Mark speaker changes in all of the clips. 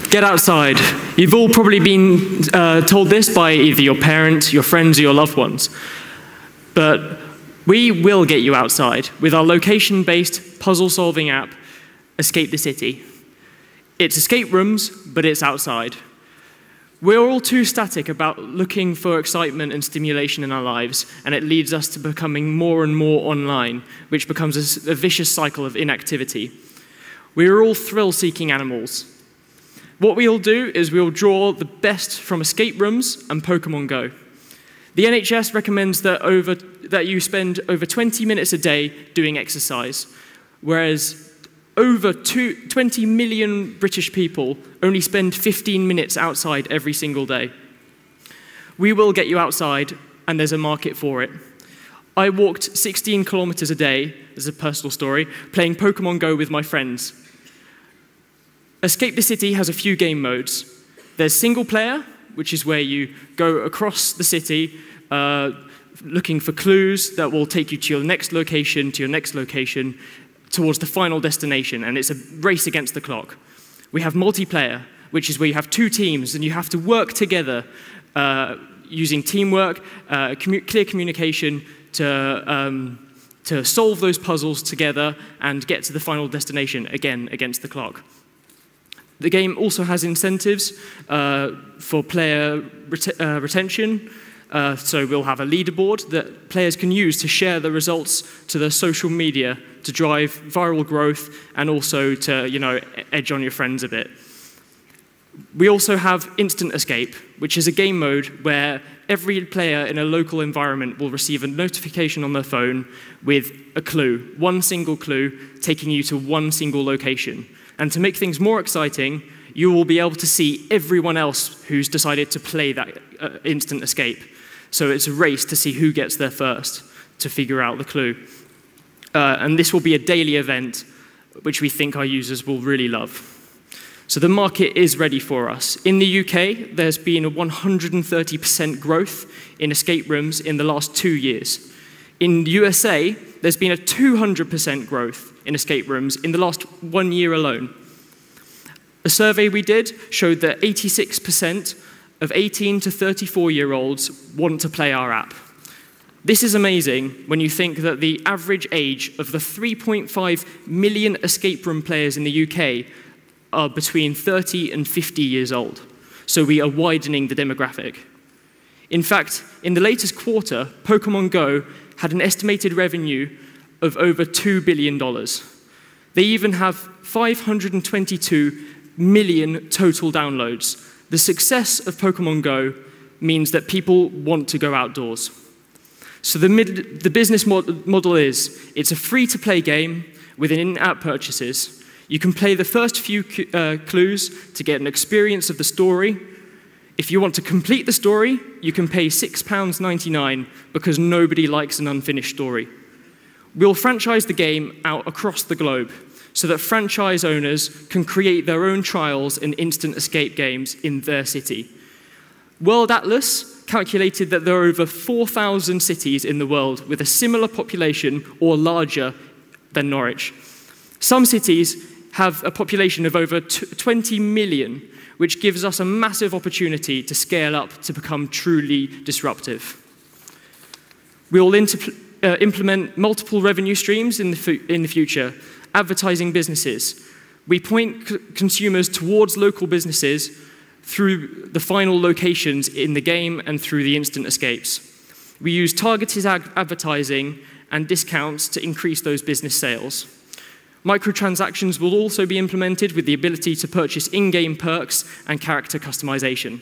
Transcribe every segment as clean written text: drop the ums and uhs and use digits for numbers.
Speaker 1: Get outside. You've all probably been told this by either your parents, your friends, or your loved ones. But we will get you outside with our location-based puzzle-solving app, Escape the City. It's escape rooms, but it's outside. We're all too static about looking for excitement and stimulation in our lives, and it leads us to becoming more and more online, which becomes a vicious cycle of inactivity. We are all thrill-seeking animals. What we'll do is we'll draw the best from escape rooms and Pokemon Go. The NHS recommends that you spend over 20 minutes a day doing exercise, whereas over 20 million British people only spend 15 minutes outside every single day. We will get you outside, and there's a market for it. I walked 16 kilometers a day, as a personal story, playing Pokemon Go with my friends. Escape the City has a few game modes. There's single player, which is where you go across the city looking for clues that will take you to your next location, towards the final destination, and it's a race against the clock. We have multiplayer, which is where you have two teams, and you have to work together using teamwork, clear communication to solve those puzzles together and get to the final destination, again, against the clock. The game also has incentives for player retention. So we'll have a leaderboard that players can use to share the results to their social media to drive viral growth and also to, edge on your friends a bit. We also have Instant Escape, which is a game mode where every player in a local environment will receive a notification on their phone with a clue, one single clue, taking you to one single location. And to make things more exciting, you will be able to see everyone else who's decided to play that Instant Escape. So it's a race to see who gets there first to figure out the clue. And this will be a daily event, which we think our users will really love. So the market is ready for us. In the UK, there's been a 130% growth in escape rooms in the last 2 years. In the USA, there's been a 200% growth in escape rooms in the last 1 year alone. A survey we did showed that 86% of 18 to 34-year-olds want to play our app. This is amazing when you think that the average age of the 3.5 million escape room players in the UK are between 30 and 50 years old. So we are widening the demographic. In fact, in the latest quarter, Pokemon Go had an estimated revenue of over $2 billion. They even have 522 million total downloads. The success of Pokemon Go means that people want to go outdoors. So the business model is, it's a free-to-play game with in-app purchases. You can play the first few clues to get an experience of the story. If you want to complete the story, you can pay £6.99 because nobody likes an unfinished story. We'll franchise the game out across the globe so that franchise owners can create their own trials and instant escape games in their city. World Atlas calculated that there are over 4,000 cities in the world with a similar population or larger than Norwich. Some cities have a population of over 20 million, which gives us a massive opportunity to scale up to become truly disruptive. We will implement multiple revenue streams in the future. Advertising businesses. We point consumers towards local businesses through the final locations in the game and through the instant escapes. We use targeted advertising and discounts to increase those business sales. Microtransactions will also be implemented with the ability to purchase in-game perks and character customization.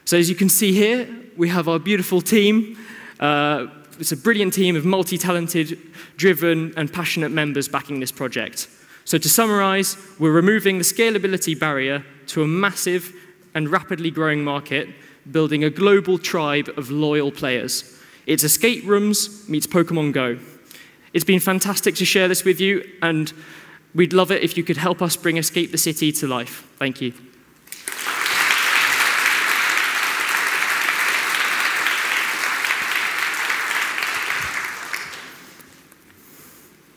Speaker 1: So as you can see here, we have our beautiful team. It's a brilliant team of multi-talented, driven, and passionate members backing this project. So to summarize, we're removing the scalability barrier to a massive and rapidly growing market, building a global tribe of loyal players. It's escape rooms meets Pokemon Go. It's been fantastic to share this with you, and we'd love it if you could help us bring Escape the City to life. Thank you.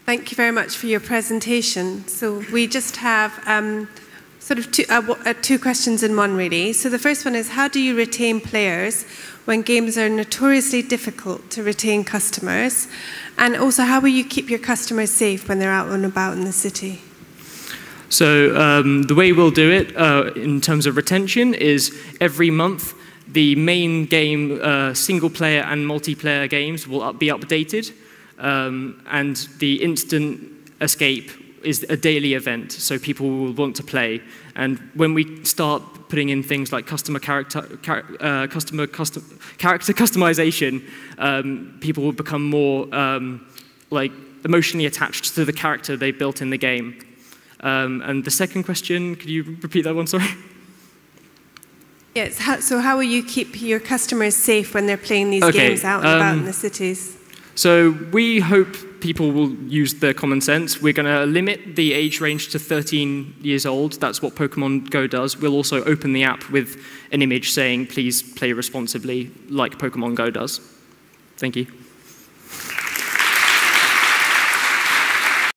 Speaker 2: Thank you very much for your presentation. So we just have Sort of two questions in one, really. So the first one is, how do you retain players when games are notoriously difficult to retain customers? And also, how will you keep your customers safe when they're out and about in the city?
Speaker 1: So the way we'll do it in terms of retention is every month the main game, single-player and multiplayer games will be updated, and the instant escape is a daily event, so people will want to play. And when we start putting in things like character customization, people will become more like emotionally attached to the character they built in the game. And the second question, could you repeat that one? Sorry.
Speaker 2: Yes. So how will you keep your customers safe when they're playing these games out and about in the cities?
Speaker 1: So we hope people will use their common sense. We're going to limit the age range to 13 years old. That's what Pokemon Go does. We'll also open the app with an image saying, please play responsibly, like Pokemon Go does. Thank you.